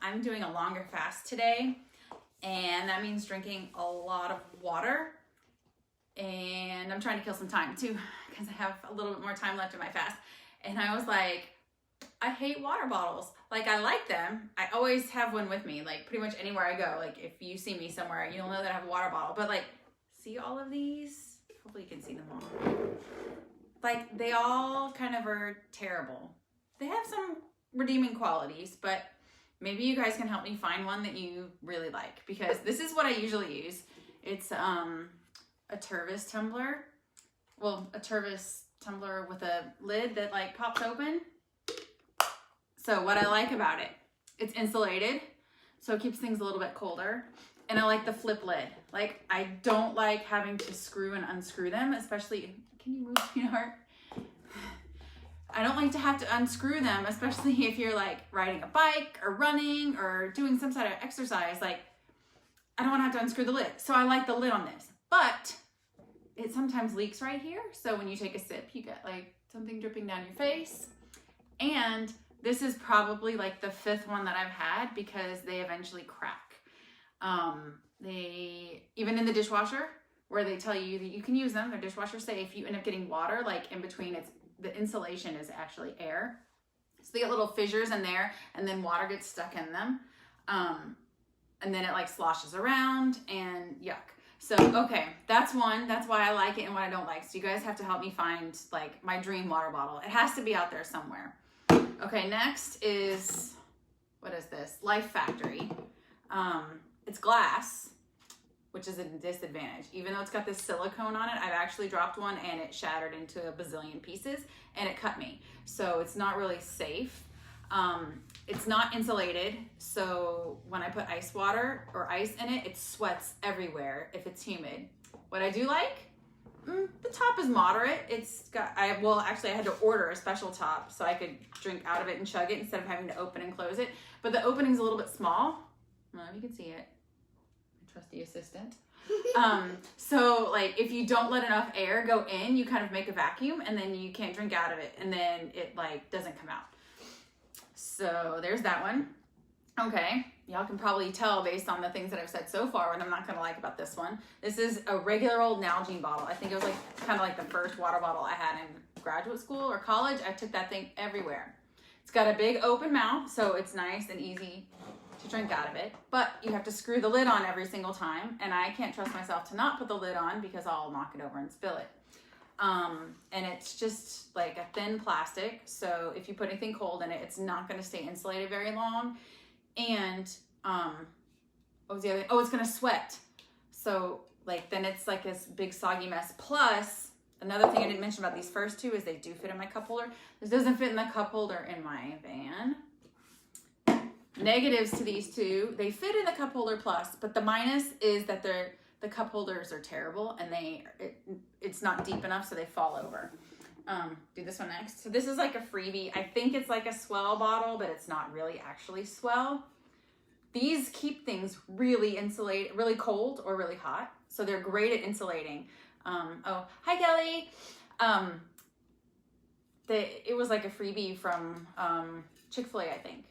I'm doing a longer fast today, and that means drinking a lot of water. And I'm trying to kill some time too, because I have a little bit more time left in my fast. And I was like, I hate water bottles. Like, I like them. I always have one with me, like pretty much anywhere I go. Like, if you see me somewhere, you'll know that I have a water bottle. But like, see all of these? Hopefully you can see them all. Like, they all kind of are terrible. They have some redeeming qualities, but maybe you guys can help me find one that you really like, because this is what I usually use. It's a Tervis tumbler. Well, a Tervis tumbler with a lid that like pops open. So what I like about it, it's insulated, so it keeps things a little bit colder. And I like the flip lid. Like, I don't like having to screw and unscrew them, especially, can you move, sweetheart? I don't like to have to unscrew them, especially if you're like riding a bike or running or doing some sort of exercise. Like, I don't want to have to unscrew the lid. So I like the lid on this, but it sometimes leaks right here. So when you take a sip, you get like something dripping down your face. And this is probably like the 5th one that I've had, because they eventually crack. They, even in the dishwasher, where they tell you that you can use them, they're dishwasher safe, you end up getting water like in between. It's, the insulation is actually air. So they get little fissures in there, and then water gets stuck in them. And then it like sloshes around and yuck. So, okay, that's one. That's why I like it and what I don't like. So you guys have to help me find like my dream water bottle. It has to be out there somewhere. Okay, next is, what is this? Life Factory. It's glass, which is a disadvantage. Even though it's got this silicone on it, I've actually dropped one and it shattered into a bazillion pieces and it cut me. So it's not really safe. It's not insulated, so when I put ice water or ice in it, it sweats everywhere if it's humid. What I do like, the top is moderate. It's got, I had to order a special top so I could drink out of it and chug it instead of having to open and close it. But the opening's a little bit small. I don't know if you can see it. My trusty assistant. So like, if you don't let enough air go in, you kind of make a vacuum, and then you can't drink out of it, and then it like doesn't come out. So there's that one. Okay, y'all can probably tell based on the things that I've said so far what I'm not gonna like about this one. This is a regular old Nalgene bottle. I think it was like kind of like the first water bottle I had in graduate school or college. I took that thing everywhere. It's got a big open mouth, so it's nice and easy to drink out of it, but you have to screw the lid on every single time, and I can't trust myself to not put the lid on because I'll knock it over and spill it. And it's just like a thin plastic, so if you put anything cold in it, it's not going to stay insulated very long. And what was the other? Oh, it's going to sweat. So like, then it's like this big soggy mess. Plus, another thing I didn't mention about these first two is they do fit in my cup holder. This doesn't fit in the cup holder in my van. Negatives to these two, they fit in the cup holder plus, but the minus is that the cup holders are terrible, and it's not deep enough, so they fall over. Do this one next. So this is like a freebie. I think it's like a Swell bottle, but it's not really actually Swell. These keep things really insulated, really cold or really hot. So they're great at insulating. Oh, hi Kelly. It was like a freebie from Chick-fil-A, I think.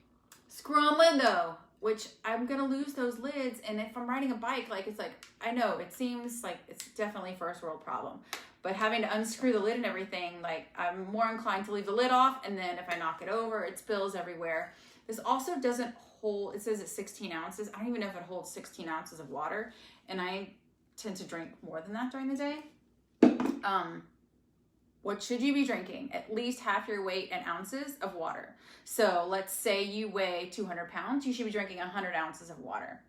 Screw-on lid though, which I'm gonna lose those lids, and if I'm riding a bike, like, it's like, I know it seems like it's definitely first world problem, but having to unscrew the lid and everything, like, I'm more inclined to leave the lid off, and then if I knock it over, it spills everywhere. This also doesn't hold, it says it's 16 ounces. I don't even know if it holds 16 ounces of water, and I tend to drink more than that during the day. What should you be drinking? At least half your weight in ounces of water. So let's say you weigh 200 pounds, you should be drinking 100 ounces of water.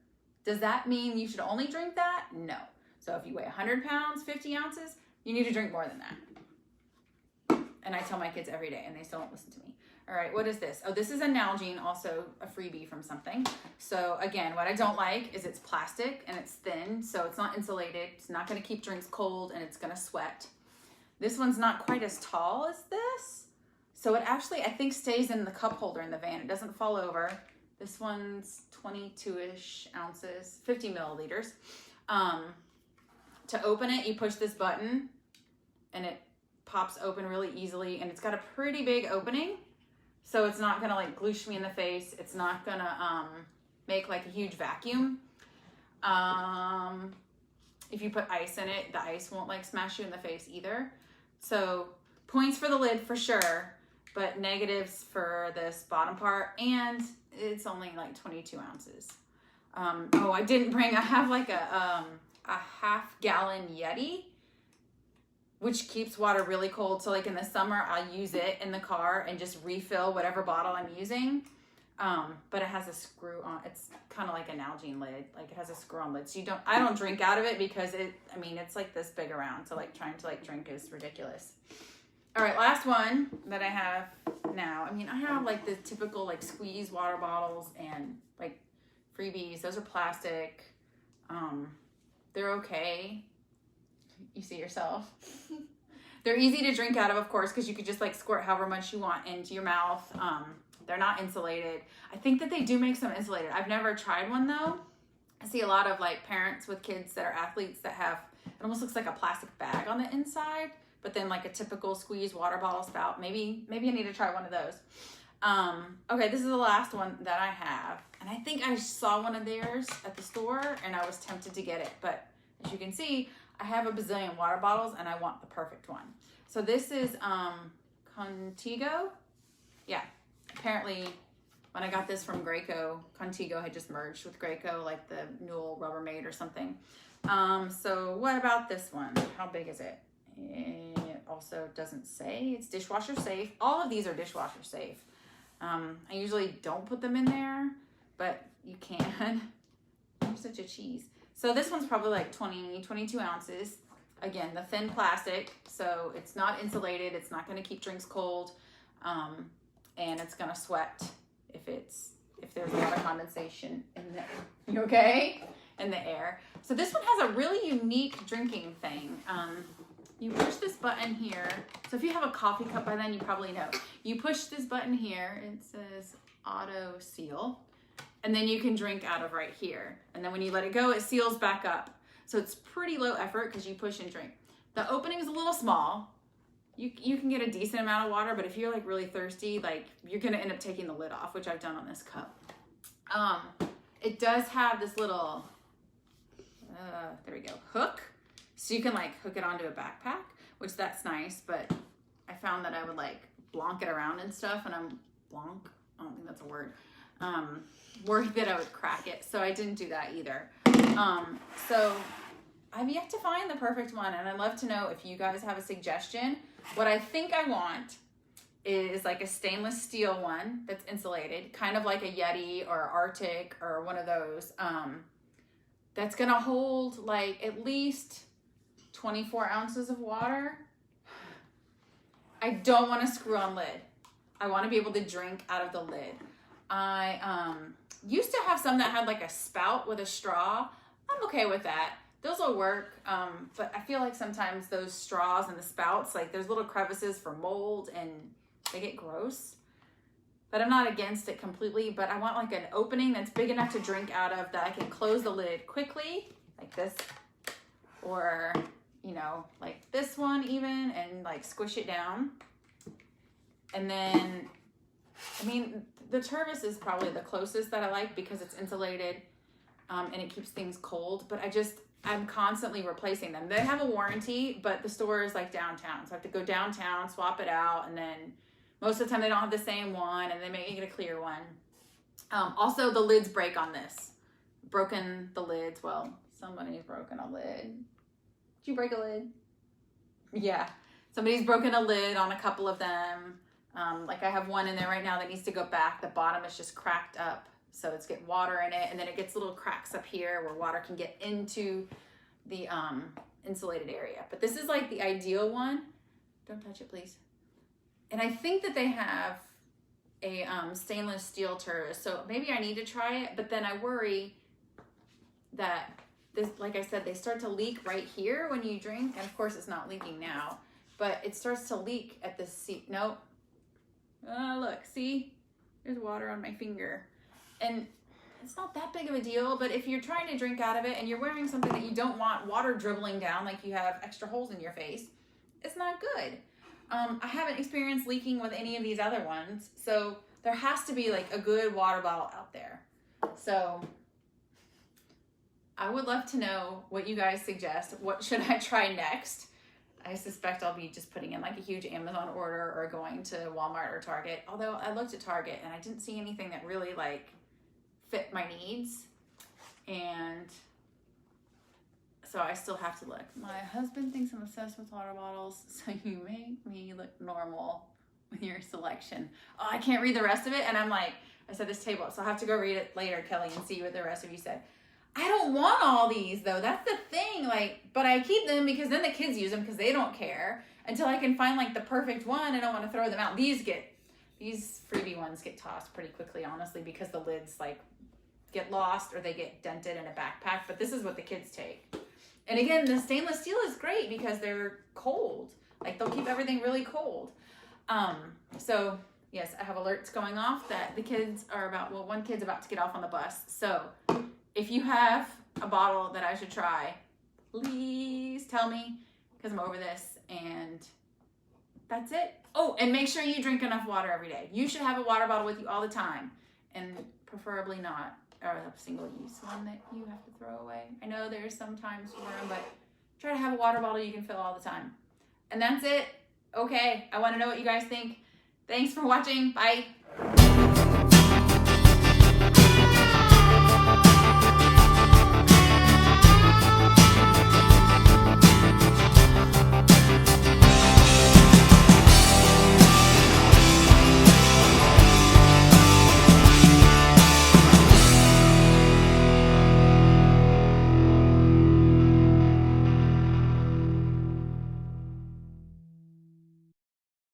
Does that mean you should only drink that? No. So if you weigh 100 pounds, 50 ounces, you need to drink more than that. And I tell my kids every day, and they still don't listen to me. All right, what is this? Oh, this is a Nalgene, also a freebie from something. So again, what I don't like is it's plastic and it's thin, so it's not insulated. It's not gonna keep drinks cold, and it's gonna sweat. This one's not quite as tall as this. So it actually, I think, stays in the cup holder in the van. It doesn't fall over. This one's 22-ish ounces, 50 milliliters. To open it, you push this button and it pops open really easily, and it's got a pretty big opening. So it's not gonna like gloosh me in the face. It's not gonna make like a huge vacuum. If you put ice in it, the ice won't like smash you in the face either. So points for the lid for sure, but negatives for this bottom part, and it's only like 22 ounces. Oh, I didn't bring, I have like a half-gallon Yeti, which keeps water really cold. So like in the summer, I'll use it in the car and just refill whatever bottle I'm using. But it has a screw on. It's kind of like an Nalgene lid. Like it has a screw on lid. So I don't drink out of it because it's like this big around. So like trying to like drink is ridiculous. All right, last one that I have now. I have like the typical like squeeze water bottles and like freebies. Those are plastic. They're okay. You see yourself. They're easy to drink out of course, because you could just like squirt however much you want into your mouth. They're not insulated. I think that they do make some insulated. I've never tried one though. I see a lot of like parents with kids that are athletes that have, it almost looks like a plastic bag on the inside, but then like a typical squeeze water bottle spout. Maybe I need to try one of those. Okay, this is the last one that I have. And I think I saw one of theirs at the store and I was tempted to get it. But as you can see, I have a bazillion water bottles and I want the perfect one. So this is Contigo. Yeah. Apparently, when I got this from Graco, Contigo had just merged with Graco, like the Newell Rubbermaid or something. So what about this one? How big is it? It also doesn't say. It's dishwasher safe. All of these are dishwasher safe. I usually don't put them in there, but you can. You're such a cheese. So this one's probably like 22 ounces. Again, the thin plastic, so it's not insulated. It's not going to keep drinks cold. And it's gonna sweat if there's a lot of condensation in the, you okay? In the air. So this one has a really unique drinking thing. You push this button here. So if you have a coffee cup by then, you probably know. You push this button here, it says auto seal, and then you can drink out of right here. And then when you let it go, it seals back up. So it's pretty low effort because you push and drink. The opening is a little small. You can get a decent amount of water, but if you're like really thirsty, like you're gonna end up taking the lid off, which I've done on this cup. It does have this little, there we go, hook. So you can like hook it onto a backpack, which that's nice, but I found that I would like blonk it around and stuff, and I don't think that's a word, worried that I would crack it. So I didn't do that either. So I've yet to find the perfect one, and I'd love to know if you guys have a suggestion. What I think I want is like a stainless steel one that's insulated, kind of like a Yeti or Arctic or one of those, that's gonna hold like at least 24 ounces of water. I don't want a screw-on lid. I want to be able to drink out of the lid. I used to have some that had like a spout with a straw. I'm okay with that. Those will work, but I feel like sometimes those straws and the spouts, like there's little crevices for mold and they get gross. But I'm not against it completely, but I want like an opening that's big enough to drink out of, that I can close the lid quickly, like this, or, like this one even, and like squish it down. And then, the Tervis is probably the closest that I like because it's insulated, and it keeps things cold, but I'm constantly replacing them. They have a warranty, but the store is like downtown. So I have to go downtown, swap it out, and then most of the time they don't have the same one, and they may get a clear one. Also, the lids break on this. Broken the lids. Well, somebody's broken a lid. Did you break a lid? Yeah. Somebody's broken a lid on a couple of them. Like I have one in there right now that needs to go back. The bottom is just cracked up. So it's get water in it, and then it gets little cracks up here where water can get into the insulated area. But this is like the ideal one. Don't touch it, please. And I think that they have a stainless steel Tervis, so maybe I need to try it, but then I worry that this, like I said, they start to leak right here when you drink, and of course it's not leaking now, but it starts to leak at the seat. Nope. Look, see? There's water on my finger. And it's not that big of a deal, but if you're trying to drink out of it and you're wearing something that you don't want water dribbling down, like you have extra holes in your face, it's not good. I haven't experienced leaking with any of these other ones, so there has to be like a good water bottle out there. So I would love to know what you guys suggest. What should I try next? I suspect I'll be just putting in like a huge Amazon order or going to Walmart or Target. Although I looked at Target and I didn't see anything that really like fit my needs. And so I still have to look. My husband thinks I'm obsessed with water bottles, so you make me look normal with your selection. Oh, I can't read the rest of it. And I'm like, I set this table up, so I'll have to go read it later, Kelly, and see what the rest of you said. I don't want all these though. That's the thing. Like, but I keep them because then the kids use them because they don't care until I can find like the perfect one. I don't want to throw them out. These freebie ones get tossed pretty quickly, honestly, because the lids like get lost or they get dented in a backpack. But this is what the kids take. And again, the stainless steel is great because they're cold. Like they'll keep everything really cold. So yes, I have alerts going off that the kids are one kid's about to get off on the bus. So if you have a bottle that I should try, please tell me because I'm over this. And that's it. Oh, and make sure you drink enough water every day. You should have a water bottle with you all the time, and preferably not a single-use one that you have to throw away. I know there's sometimes room, but try to have a water bottle you can fill all the time. And that's it. Okay, I want to know what you guys think. Thanks for watching. Bye.